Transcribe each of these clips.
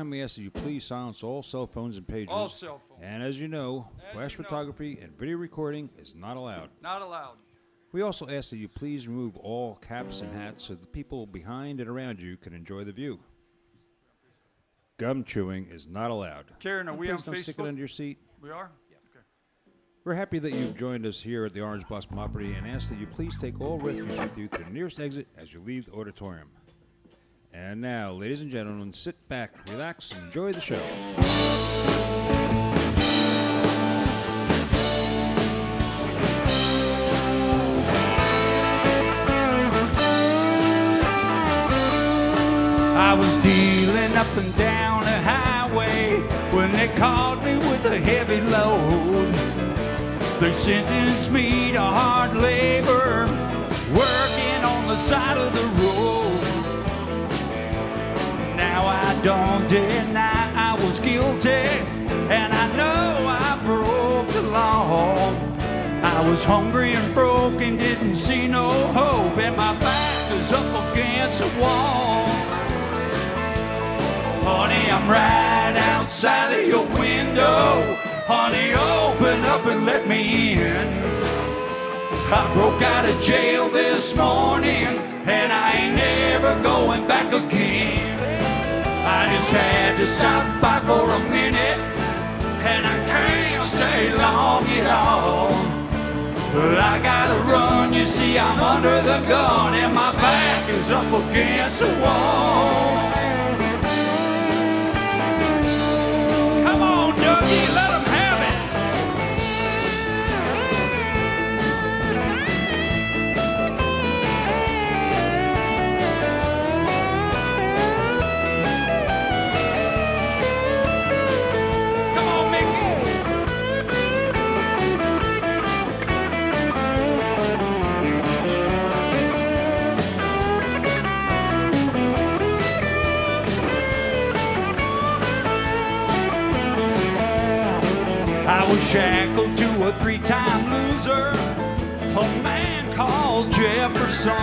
we ask that you please silence all cell phones and pagers. All cell phones. And as you know, flash photography and video recording is not allowed. Not allowed. We also ask that you please remove all caps and hats so the people behind and around you can enjoy the view. Gum chewing is not allowed. Karen, are we on Please don't stick it Facebook? under your seat. We are? Yes. Okay. We're happy that you've joined us here at the Orange Blossom Opry and ask that you please take all refuse with you to the nearest exit as you leave the auditorium. And now, ladies and gentlemen, sit back, relax, and enjoy the show. I was dealing up and down a highway when they caught me with a heavy load. They sentenced me to hard labor, working on the side of the road. Now I don't deny I was guilty, and I know I broke the law. I was hungry and broke and didn't see no hope, and my back is up against a wall. Honey, I'm right outside of your window. Honey, open up and let me in. I broke out of jail this morning, and I ain't never going back again. I just had to stop by for a minute, and I can't stay long at all. But I gotta run, you see I'm under the gun, and my back is up against the wall. Come on, Dougie, let them have it. Come on, Mickey. I was shackled to a three-time loser, a man called Jefferson.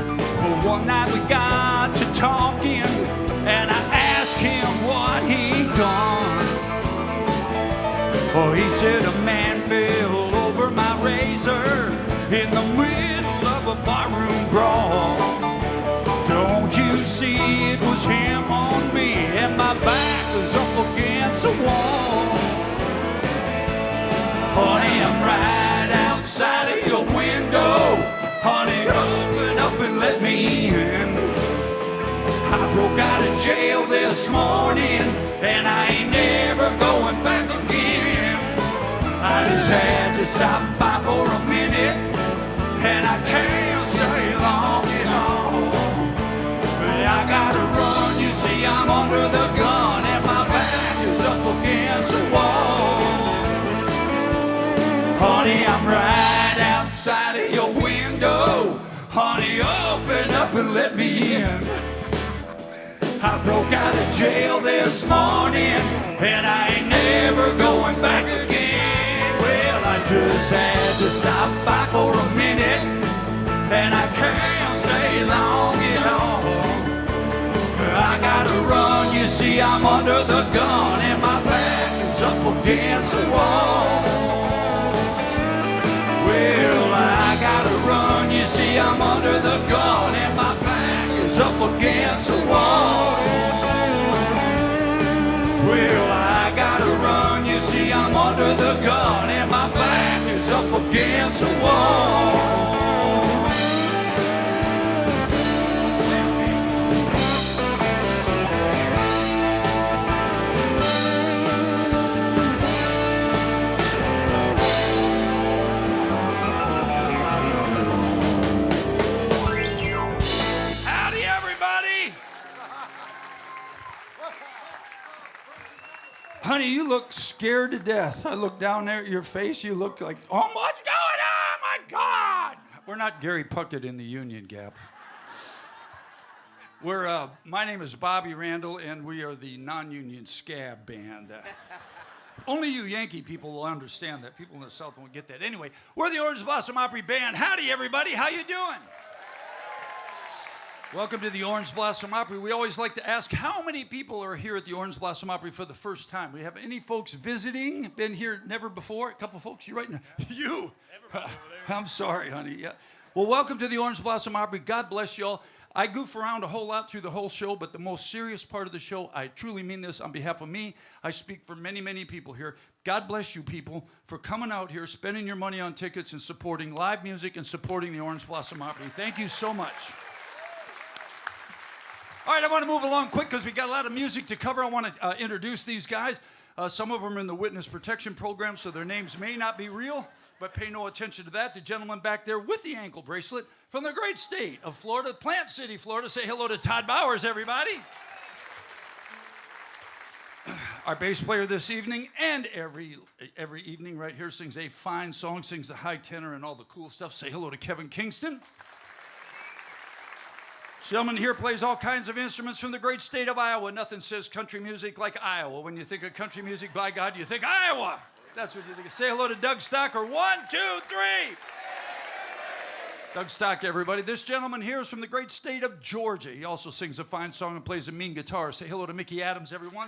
But one night we got to talking, and I asked him what he'd done. Oh, he said a man fell over my razor in the middle of a barroom brawl. Don't you see it was him on me, and my back was up against the wall. Honey, I'm right outside of your window. Honey, open up and let me in. I broke out of jail this morning, and I ain't never going back again. I just had to stop by for a minute, and I can't stay long at all. But I gotta run, you see I'm under the gun, and my back is up against the wall. Honey, I'm right outside of your window. Honey, open up and let me in. I broke out of jail this morning, and I ain't never going back again. Well, I just had to stop by for a minute, and I can't stay long at all. I gotta run, you see I'm under the gun, and my back is up against the wall. Well, I gotta run, you see I'm under the gun, and my back is up against the wall. Well, I gotta run, you see I'm under the gun, and my back is up against the wall. Honey, you look scared to death. I look down there at your face, you look like, oh, what's going on? My God! We're not Gary Puckett in the Union Gap. My name is Bobby Randall, and we are the non-union scab band. Only you Yankee people will understand that. People in the South won't get that. Anyway, we're the Orange Blossom Opry Band. Howdy, everybody. How you doing? Welcome to the Orange Blossom Opry. We always like to ask how many people are here at the Orange Blossom Opry for the first time. We have any folks visiting, been here never before? A couple folks, you right now? You. I'm sorry, honey. Yeah. Well, welcome to the Orange Blossom Opry. God bless you all. I goof around a whole lot through the whole show, but the most serious part of the show, I truly mean this on behalf of me. I speak for many, many people here. God bless you people for coming out here, spending your money on tickets and supporting live music and supporting the Orange Blossom Opry. Thank you so much. All right, I want to move along quick because we got a lot of music to cover. I want to introduce these guys. Some of them are in the witness protection program, so their names may not be real, but pay no attention to that. The gentleman back there with the ankle bracelet from the great state of Florida, Plant City, Florida. Say hello to Todd Bowers, everybody. Our bass player this evening and every evening right here sings a fine song, sings the high tenor and all the cool stuff. Say hello to Kevin Kingston. Gentleman here plays all kinds of instruments from the great state of Iowa. Nothing says country music like Iowa. When you think of country music, by God, you think Iowa. That's what you think. Say hello to Doug Stocker. 1, 2, 3. Doug Stocker, everybody. This gentleman here is from the great state of Georgia. He also sings a fine song and plays a mean guitar. Say hello to Mickey Adams, everyone.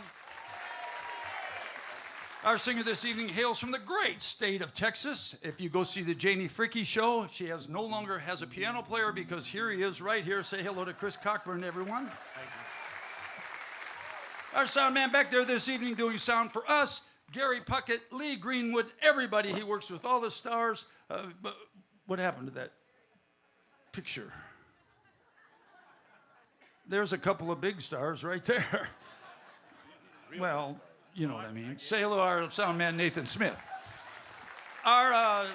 Our singer this evening hails from the great state of Texas. If you go see the Janie Fricke show, she no longer has a piano player because here he is right here. Say hello to Chris Cockburn, everyone. Thank you. Our sound man back there this evening doing sound for us, Gary Puckett, Lee Greenwood, everybody. He works with all the stars. But what happened to that picture? There's a couple of big stars right there. Well, you know what I mean. Say hello to our sound man, Nathan Smith. Our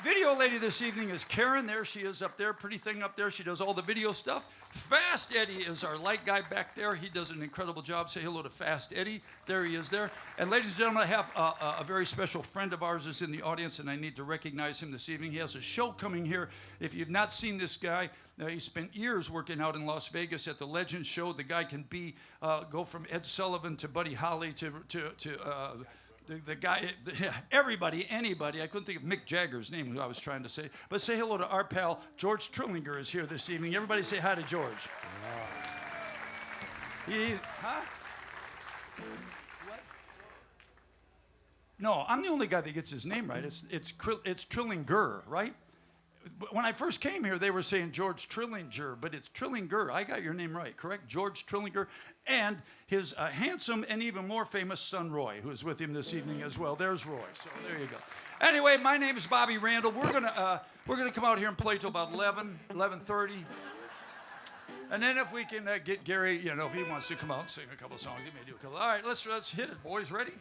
video lady this evening is Karen. There she is up there, pretty thing up there. She does all the video stuff. Fast Eddie is our light guy back there. He does an incredible job. Say hello to Fast Eddie. There he is there. And ladies and gentlemen, I have a very special friend of ours is in the audience, and I need to recognize him this evening. He has a show coming here. If you've not seen this guy, he spent years working out in Las Vegas at the Legends show. The guy can go from Ed Sullivan to Buddy Holly to the guy, everybody, anybody. I couldn't think of Mick Jagger's name, who I was trying to say. But say hello to our pal, George Trillinger is here this evening. Everybody say hi to George. He's, huh? What? No, I'm the only guy that gets his name right. It's Trillinger, right? When I first came here, they were saying George Trillinger, but it's Trillinger. I got your name right, correct? George Trillinger, and his handsome and even more famous son, Roy, who is with him this evening as well. There's Roy, so there you go. Anyway, my name is Bobby Randall. We're gonna come out here and play till about 11:30. And then if we can get Gary, you know, if he wants to come out and sing a couple songs, he may do a couple. All right, let's hit it, boys. Ready?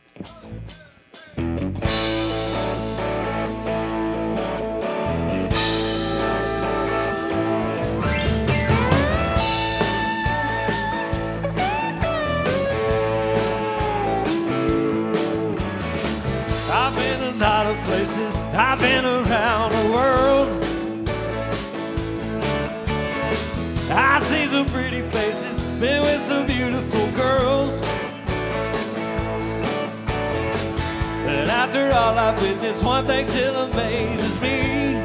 I've been a lot of places, I've been around the world. I see some pretty faces, been with some beautiful girls. But after all I've witnessed, one thing still amazes me.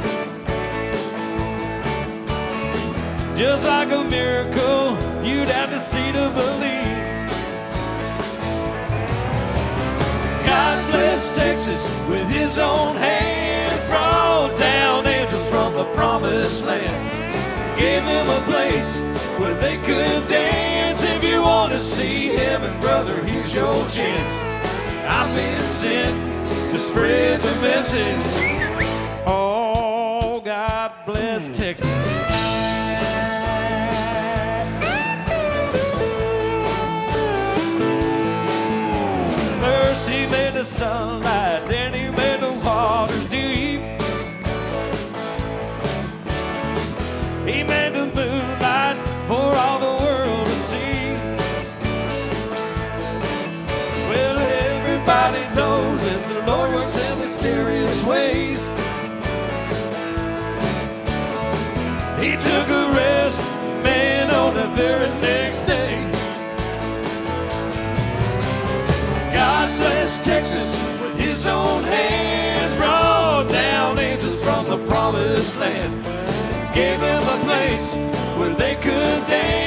Just like a miracle, you'd have to see to believe. God bless Texas with his own hands, brought down angels from the promised land. Gave them a place where they could dance. If you want to see heaven, brother, here's your chance. I've been sent to spread the message. Oh, God bless Texas. First he made the sunlight, then he made the waters deep. He made the moonlight for all the world to see. Well, everybody knows that the Lord works in mysterious ways. He took a rest, man, on the very next day. God bless Texas with his own hands, brought down angels from the promised land. Gave them a place where they could dance.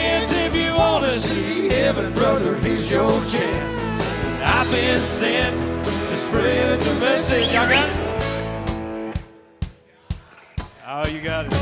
heaven, brother, here's your chance. I've been sent to spread the message. Y'all got it? Oh, you got it.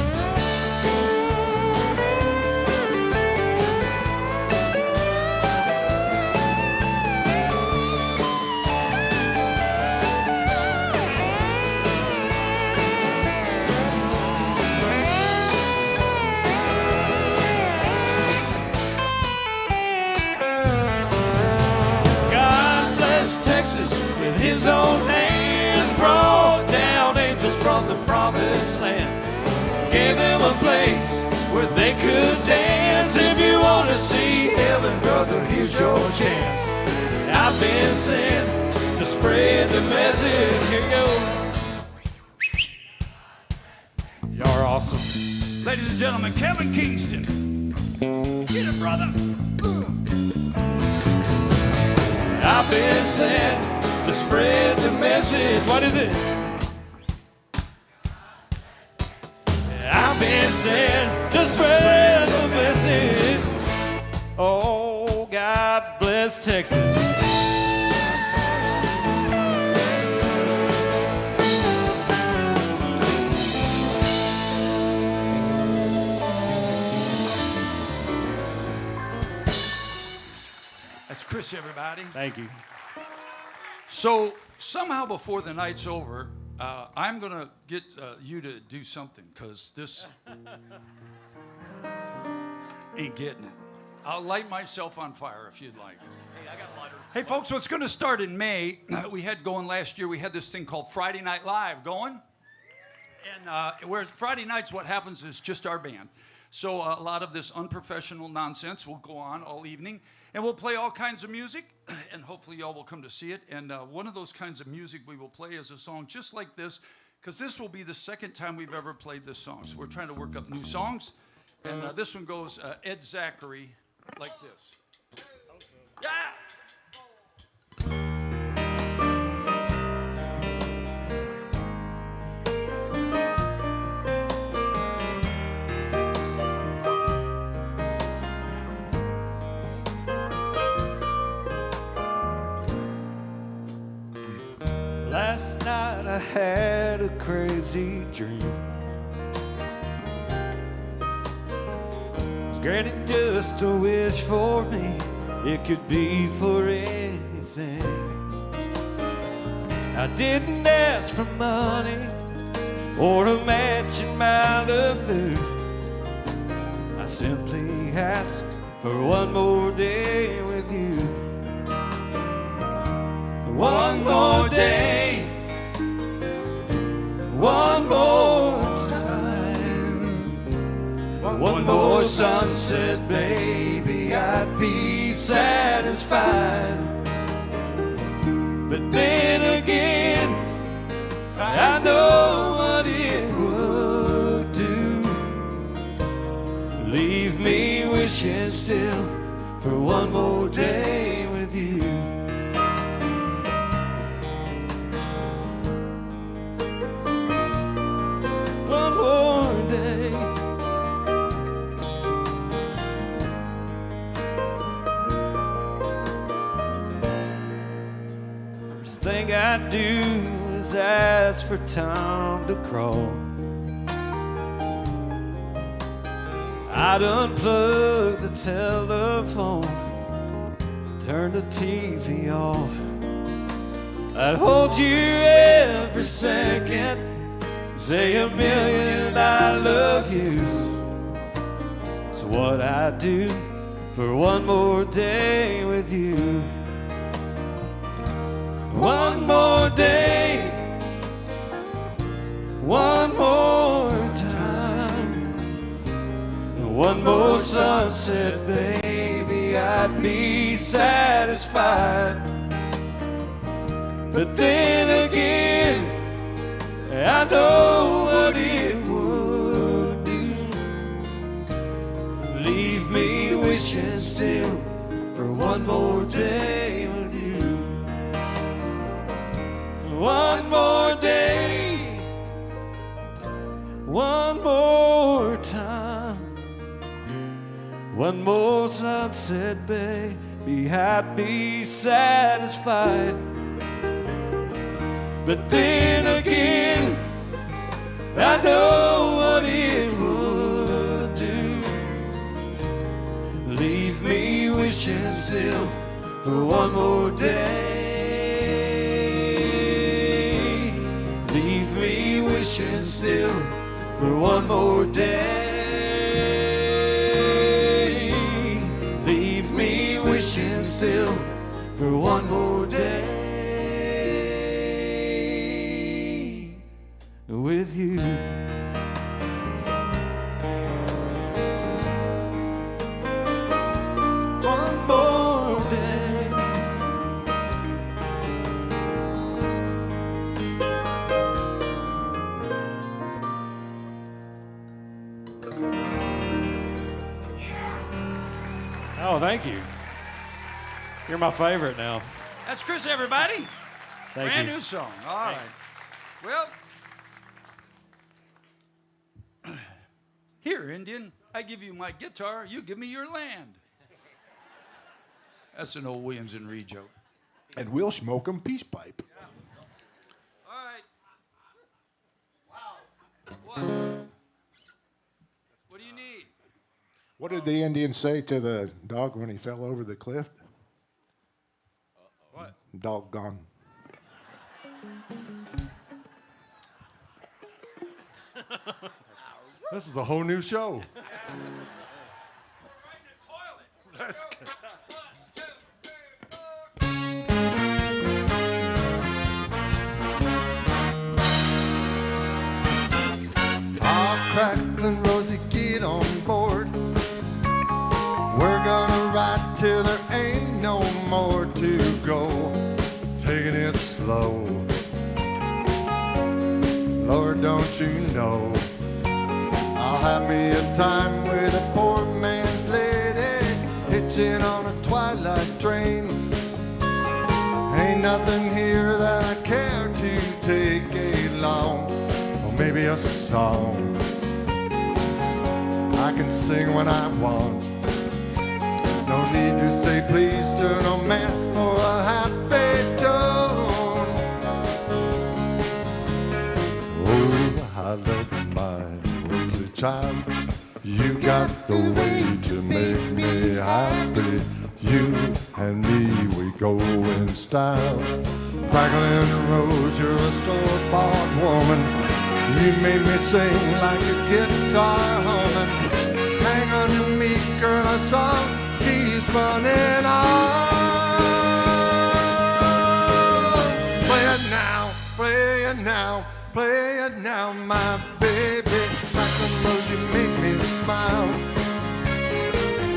With his own hands brought down angels from the promised land, gave them a place where they could dance. If you want to see heaven, brother, here's your chance. I've been sent to spread the message. Here you go. Y'all are awesome. Ladies and gentlemen, Kevin Kingston. Get it, brother. I've been sent to spread the message. What is it? I've been sent to spread the message. Oh, God bless Texas. That's Chris, everybody. Thank you. So somehow before the night's over, I'm going to get you to do something, because this ain't getting it. I'll light myself on fire if you'd like. Hey, I got a lighter. Hey, folks, what's going to start in May, we had going last year, we had this thing called Friday Night Live going. And where Friday nights, what happens is just our band. So a lot of this unprofessional nonsense will go on all evening. And we'll play all kinds of music, and hopefully y'all will come to see it. And one of those kinds of music we will play is a song just like this, because this will be the second time we've ever played this song. So we're trying to work up new songs. And this one goes Ed Zachary like this. Yeah! Last night I had a crazy dream. It was granted just a wish for me. It could be for anything. I didn't ask for money or a match in Malibu. I simply asked for one more day with you. One more day, one more time, one more sunset, baby, I'd be satisfied. But then again, I know what it would do. Leave me wishing still for one more day with you. One more day. First thing I do is ask for time to crawl. I'd unplug the telephone, turn the TV off. I'd hold you every second, say a million I love yous. It's what I do for one more day with you. One more day, one more time, one more sunset, baby, I'd be satisfied. But then again, I know what it would do. Leave me wishing still for one more day with you. One more day, one more time, One more sunset, babe. Be happy, satisfied. But then again, I know what it would do. Leave me wishing still for one more day. Leave me wishing still for one more day. Leave me wishing still for one more day with you. One more day. Oh, thank you. You're my favorite now. That's Chris, everybody. Thank Brand you. new song. All right. Well, here, Indian, I give you my guitar, you give me your land. That's an old Williams and Reed joke. And we'll smoke 'em peace pipe. All right. Wow. What do you need? What did the Indian say to the dog when he fell over the cliff? What? Dog gone. This is a whole new show. That's good. Oh, Crackling Rosie, get on board. We're gonna ride till there ain't no more to go. Taking it slow. Lord, don't you know I'll have me a time with a poor man's lady, hitching on a twilight train. Ain't nothing here that I care to take along, or maybe a song I can sing when I want. No need to say please to no man for a happy tone. Oh, I love my rosy child. You got the way to make me happy. You and me, we go in style. Crackling Rose, you're a store-bought woman. You made me sing like a guitar humming. Hang on to me, girl, a song keeps running on. Play it now, play it now, play it now, my baby. Crackling Rose, you make me smile.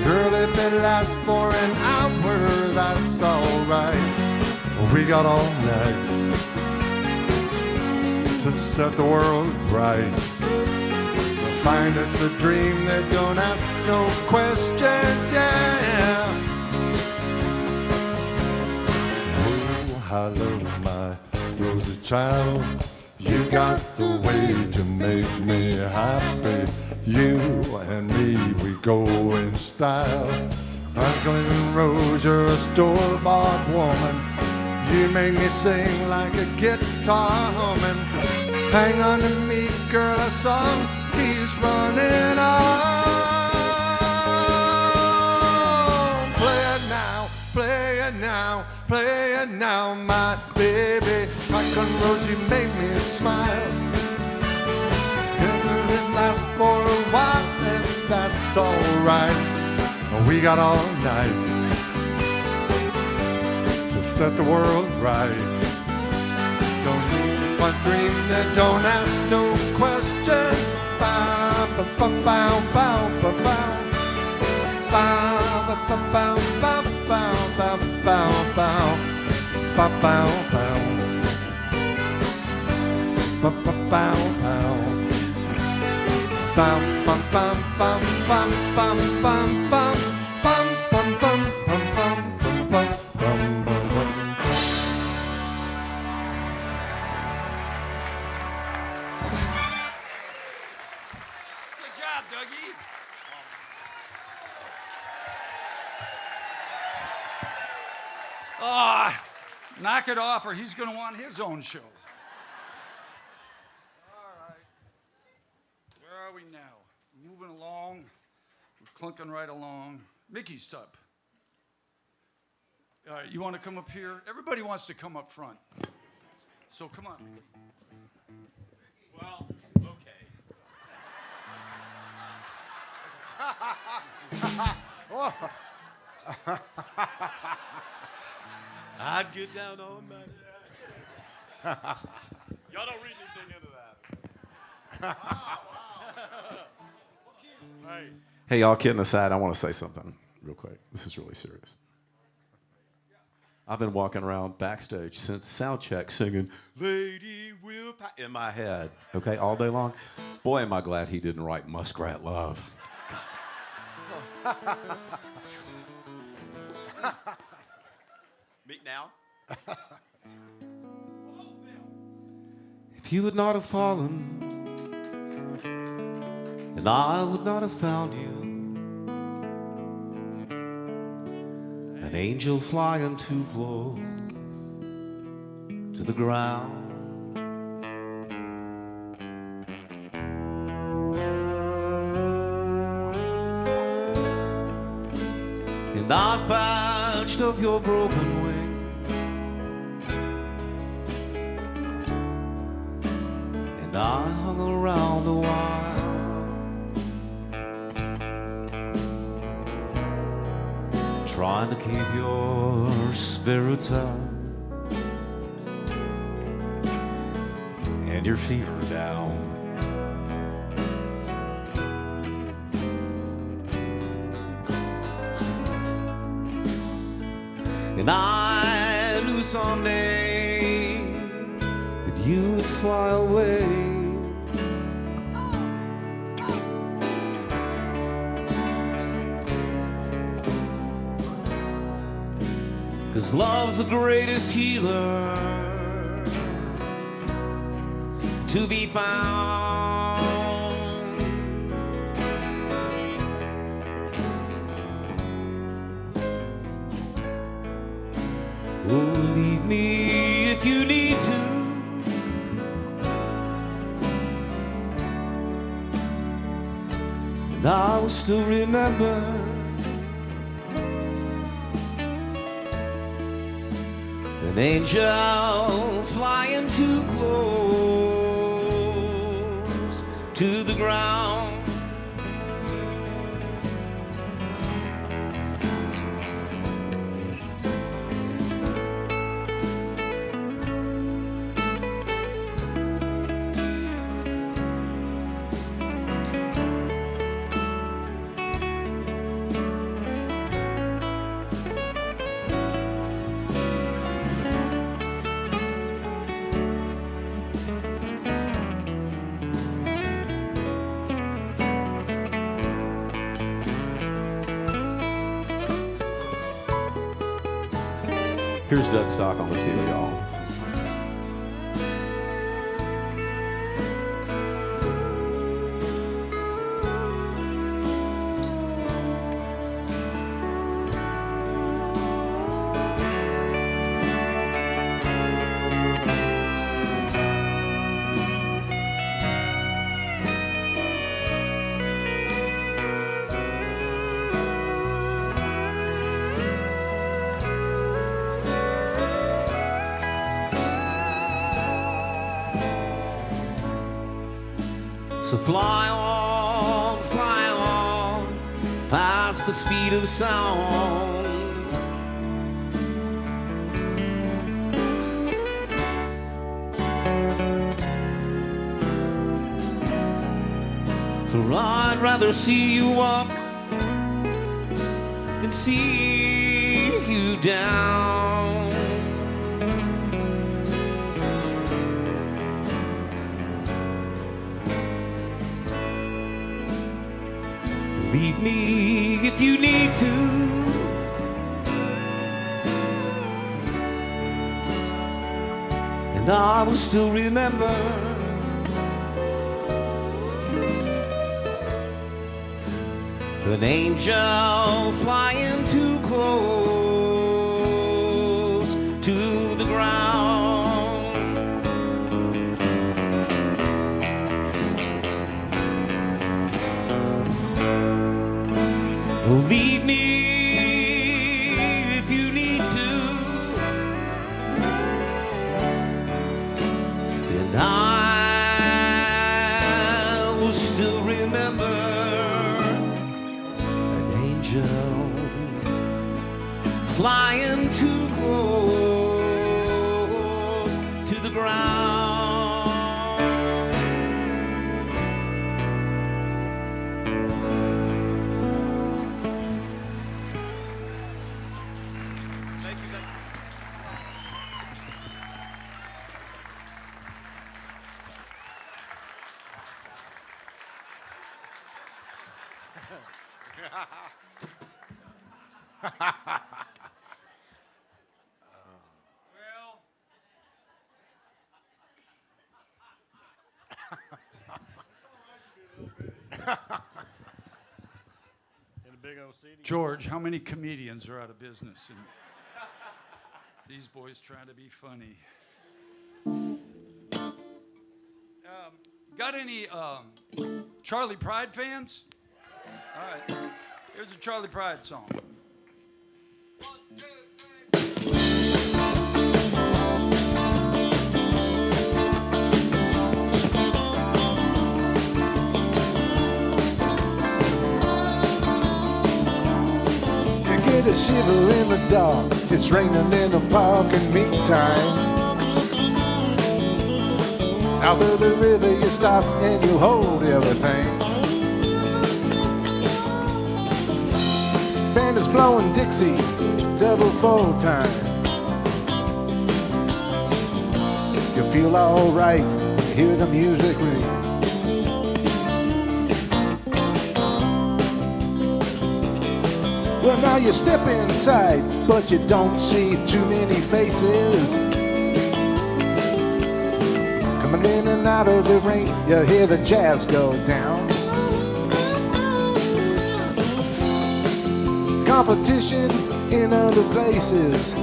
Girl, if it lasts for an hour, that's alright. We got all night to set the world right. Find us a dream that don't ask no questions, yeah. Oh, I love my rosy child. You got the way to make me happy. You and me, we go in style. Crackling Rose, you're a store-bought woman. You make me sing like a guitar humming. Hang on to me, girl, a song keeps running on. Play it now, play it now, play it now, my baby. Crackling Rose, you make me smile. If it lasts for a while, then that's alright. We got all night to set the world right. Don't need a dream that don't ask no questions. Bow, bow, bow, bow, bow, bow, bow. Bow, bow, bow, bow, bow, bow, bow, bow, bow. Bow, bow, bow. Bow, bow, bow, bow. Bum, bum, bum, bum, bum, bum, bum, bum. Bum, bum, bum, bum, bum, bum, bum, bum, bum. Good job, Dougie. Knock it off or he's going to want his own show. All right. Where are we now? Moving along. We're clunking right along. Mickey's up. All right, you want to come up here? Everybody wants to come up front. So come on. Well, okay. I'd get down on my... Y'all don't read anything into that. Hey, all kidding aside, I want to say something real quick. This is really serious. I've been walking around backstage since sound check singing Lady Will in my head, okay, all day long. Boy, am I glad he didn't write Muskrat Love. Meet now. If you would not have fallen, and I would not have found you, an angel flying too close to the ground. And I patched up your broken wing, and I hung around a while, trying to keep your spirits up and your fever down. And I knew someday that you'd fly away, 'cause love's the greatest healer to be found. Oh, leave me if you need to, and I will still remember an angel flying too close to the ground. Here's Doug Stock on the steel, y'all. So fly on, past the speed of sound. For I'd rather see you up than see you down. Leave me if you need to, and I will still remember an angel flying too close to the ground. flying too close to the ground. George, how many comedians are out of business? And these boys trying to be funny. Got any Charlie Pride fans? All right, here's a Charlie Pride song. Get a shiver in the dark. It's raining in the park in meantime. South of the river you stop and you hold everything. Band is blowing Dixie, double full time. You feel alright, you hear the music ring. Well, now you step inside, but you don't see too many faces. Coming in and out of the rain, you hear the jazz go down. Competition in other places.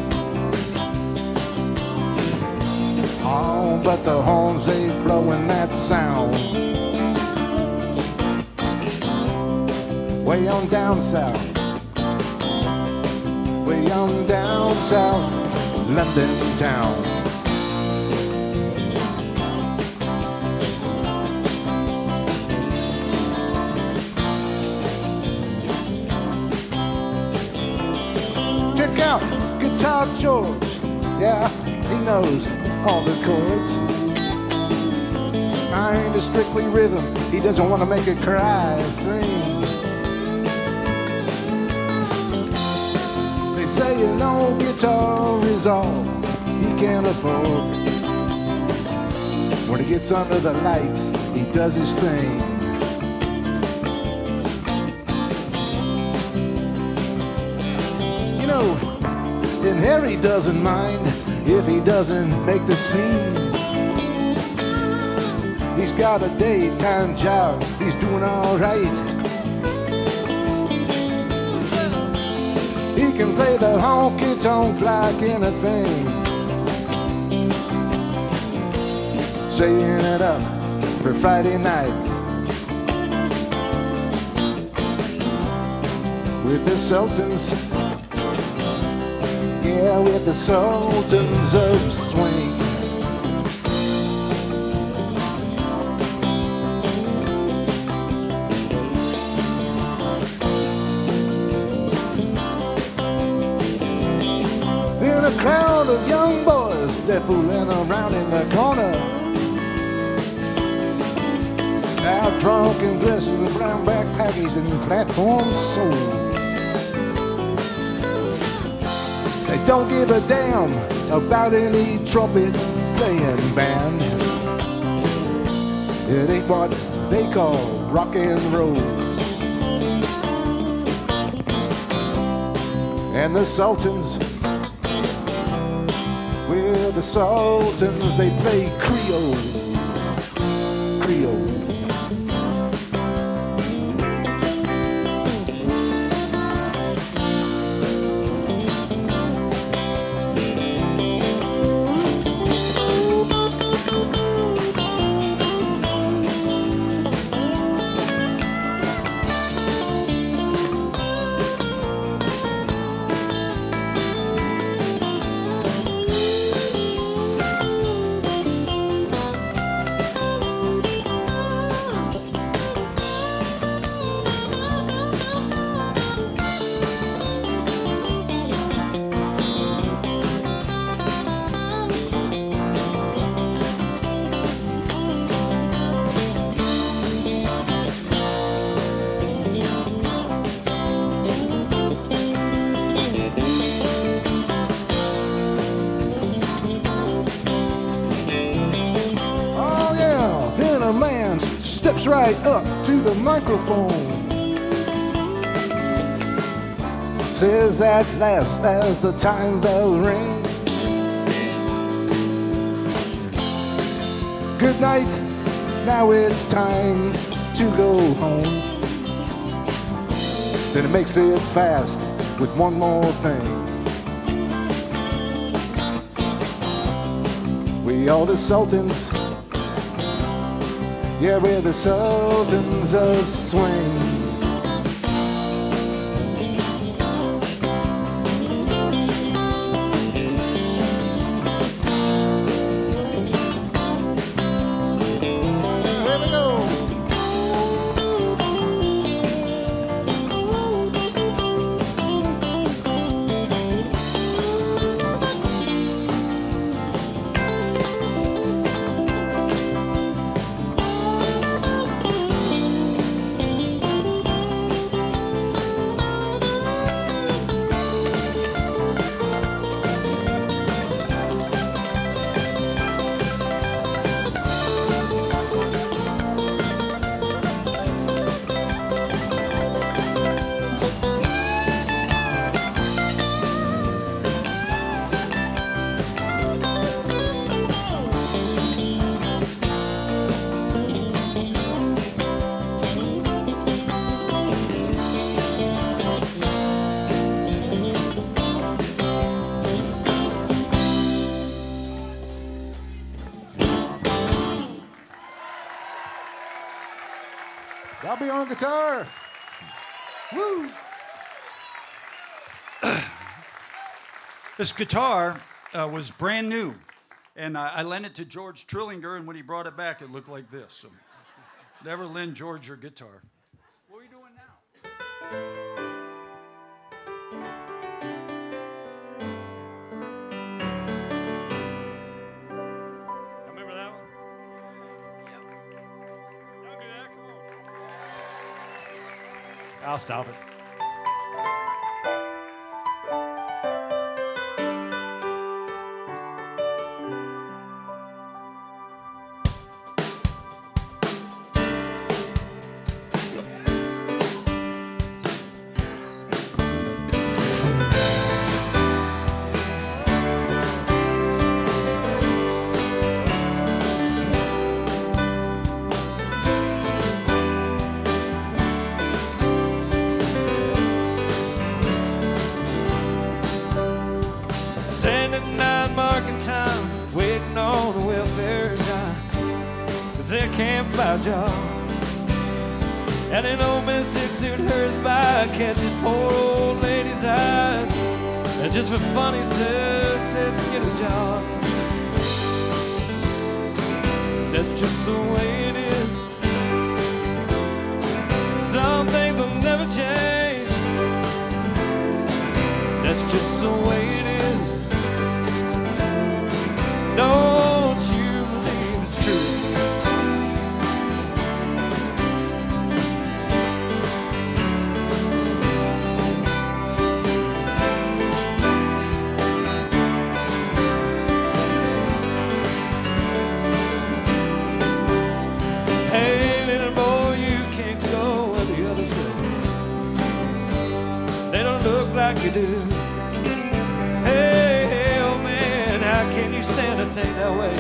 Oh, but the horns, they blowing that sound. Way on down south. Way on down south, London town. Check out Guitar George. Yeah, he knows all the chords. Mind is strictly rhythm. He doesn't want to make it cry, sing. Say an old guitar is all he can afford. When he gets under the lights, he does his thing. You know, and Harry doesn't mind if he doesn't make the scene. He's got a daytime job, he's doing all right. He can play the honky-tonk like anything. Saying it up for Friday nights with the Sultans. Yeah, with the Sultans of Swing. A crowd of young boys, they're fooling around in the corner. Out drunk and dressed with a brown bag packaged in platform soul. They don't give a damn about any trumpet playing band. It ain't what they call rock and roll. And the Sultans, well, the Sultans, they play Creole. Creole. steps right up to the microphone. Says at last as the time bell rings, good night, now it's time to go home. Then it makes it fast with one more thing. We are the Sultans, yeah, we're the Sultans of Swing. Here we go. I'll be on guitar. Woo! This guitar was brand new, and I lent it to George Trillinger, and when he brought it back, it looked like this. So never lend George your guitar. What are you doing now? Remember that one? Yep. Y'all do that? Come on. I'll stop it. Standing 9 marking time, waiting on a welfare dime, 'cause they can't buy a job. And an old man six-suit hurries by, catches poor old lady's eyes, and just for fun he said, get a job. That's just the way it is. Some things will never change. That's just the way it is. Don't you believe it's true? Hey, little boy, you can't go where the others go. They don't look like you do. Hey, old man, how can you stand to think that way?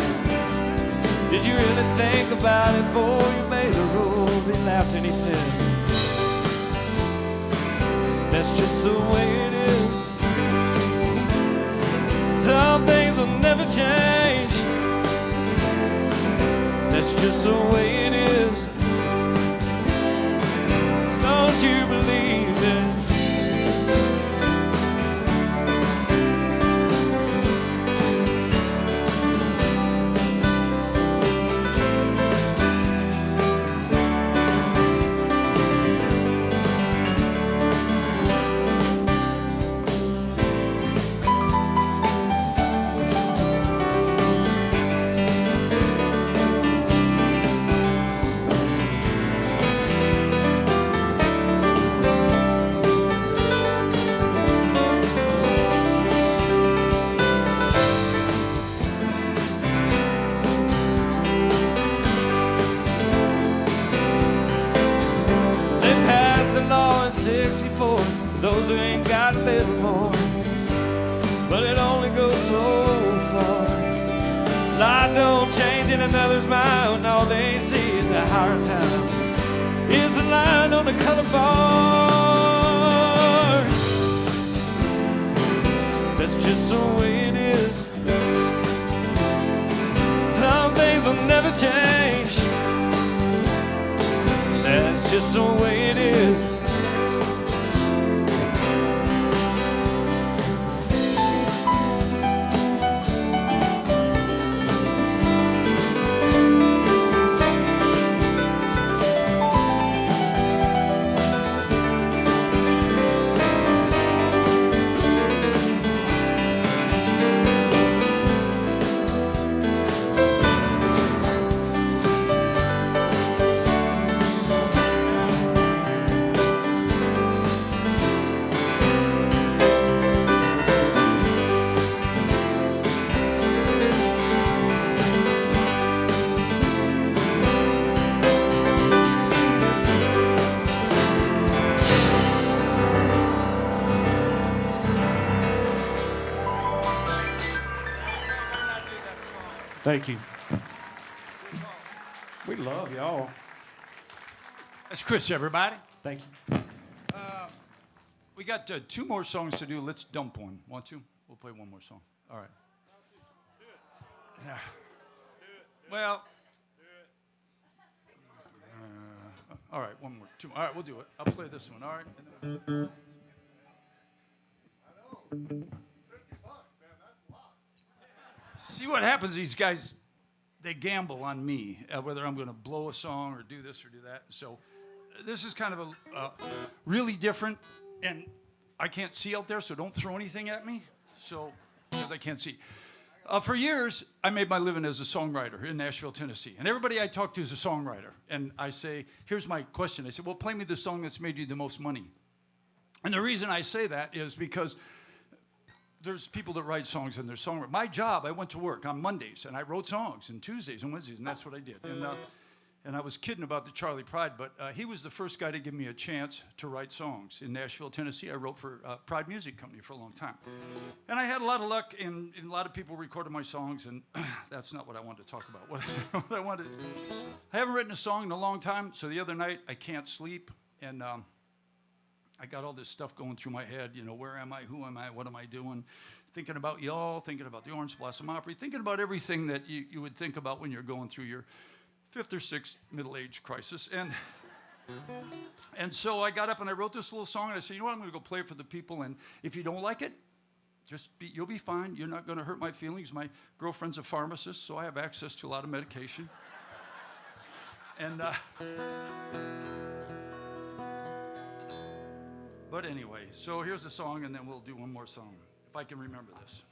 Did you really think about it before you made the rules? He laughed and he said, that's just the way it is. Some things will never change. That's just the way it is. Don't you believe it? mercy for those who ain't got a bit more. But it only goes so far. Life don't change in another's mind. All they see in the hard time is a line on the color bar. That's just the way it is. Some things will never change. That's just the way it is. Thank you. We love y'all. That's Chris, everybody. Thank you. We got 2 more songs to do. Let's dump one. Want to? We'll play one more song. All right. Yeah. Well. All right, one more. 2 more. All right, we'll do it. I'll play this one. All right. See what happens, these guys, they gamble on me, whether I'm going to blow a song or do this or do that. So this is kind of a really different, and I can't see out there, so don't throw anything at me, so because I can't see. For years, I made my living as a songwriter in Nashville, Tennessee. And everybody I talk to is a songwriter. And I say, here's my question. I say, well, play me the song that's made you the most money. And the reason I say that is because there's people that write songs and they're songwriters. My job, I went to work on Mondays and I wrote songs, and Tuesdays and Wednesdays, and that's what I did. And I was kidding about the Charlie Pride, but he was the first guy to give me a chance to write songs in Nashville, Tennessee. I wrote for Pride Music Company for a long time. And I had a lot of luck, and a lot of people recorded my songs, and that's not what I wanted to talk about. What I wanted, I haven't written a song in a long time, so the other night I can't sleep, and I got all this stuff going through my head, you know, where am I, who am I, what am I doing? Thinking about y'all, thinking about the Orange Blossom Opry, thinking about everything that you would think about when you're going through your 5th or 6th middle-age crisis. And so I got up and I wrote this little song, and I said, you know what, I'm going to go play it for the people, and if you don't like it, you'll be fine. You're not going to hurt my feelings. My girlfriend's a pharmacist, so I have access to a lot of medication. And but anyway, so here's the song, and then we'll do one more song, if I can remember this.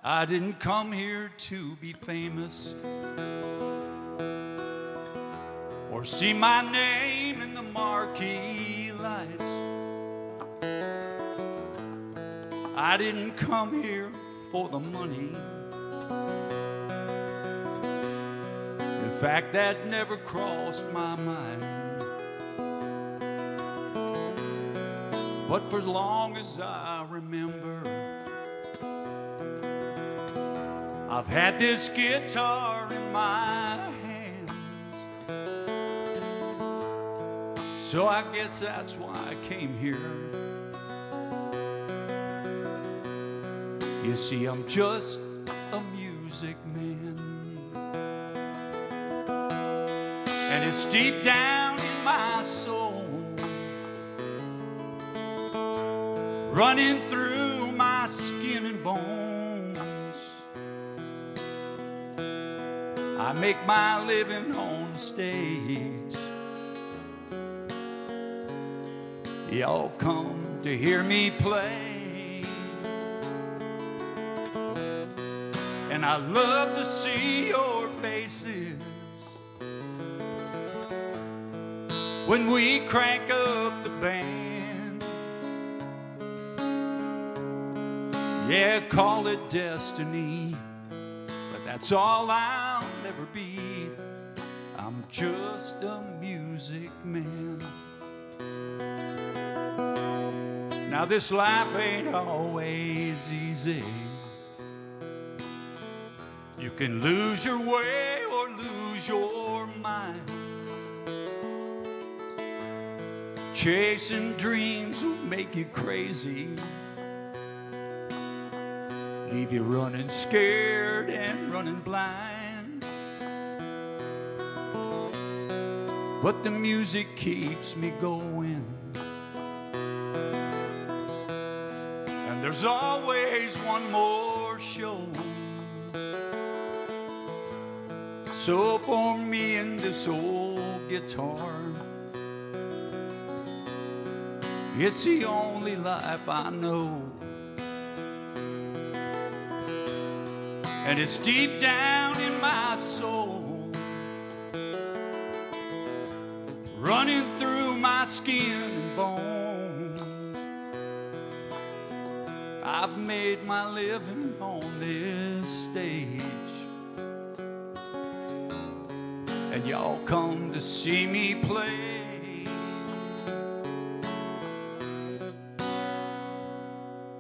I didn't come here to be famous or see my name in the marquee lights. I didn't come here for the money. In fact, that never crossed my mind. But for as long as I remember, I've had this guitar in my hands. So I guess that's why I came here. You see, I'm just a music man. And it's deep down in my soul, running through my skin and bones. I make my living on stage. Y'all come to hear me play, and I love to see your faces when we crank up the band. Yeah, call it destiny, but that's all I'll ever be. I'm just a music man. Now this life ain't always easy. You can lose your way or lose your mind. Chasing dreams will make you crazy, leave you running scared and running blind. But the music keeps me going, and there's always one more show. So for me and this old guitar, it's the only life I know. And it's deep down in my soul, running through my skin and bones. I've made my living on this stage, and y'all come to see me play.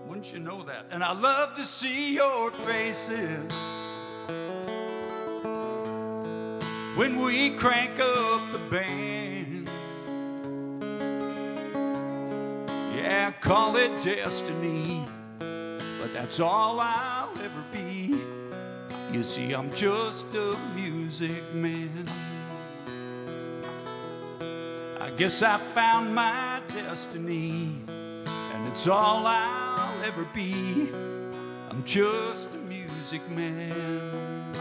Wouldn't you know that? And I love to see your faces when we crank up the band. Yeah, call it destiny, but that's all I'll ever be. You see, I'm just a music man. I guess I found my destiny, and it's all I'll ever be. I'm just a music man.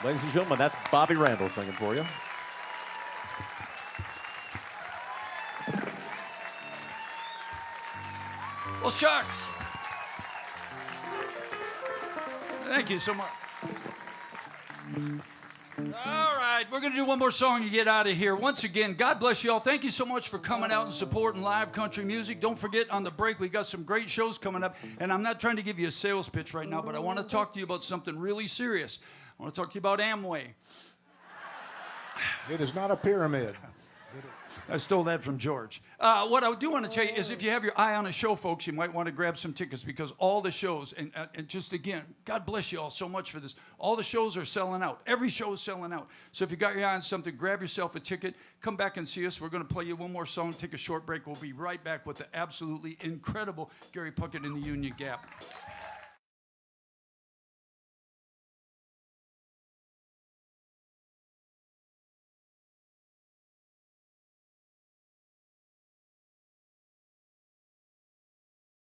Ladies and gentlemen, that's Bobby Randall singing for you. Well, shucks. Thank you so much. All right, we're going to do one more song and get out of here. Once again, God bless you all. Thank you so much for coming out and supporting live country music. Don't forget, on the break, we got some great shows coming up. And I'm not trying to give you a sales pitch right now, but I want to talk to you about something really serious. I want to talk to you about Amway. It is not a pyramid. I stole that from George. What I do want to tell you is if you have your eye on a show, folks, you might want to grab some tickets, because all the shows, and just again, God bless you all so much for this. All the shows are selling out. Every show is selling out. So if you got your eye on something, grab yourself a ticket. Come back and see us. We're going to play you one more song, take a short break. We'll be right back with the absolutely incredible Gary Puckett in the Union Gap.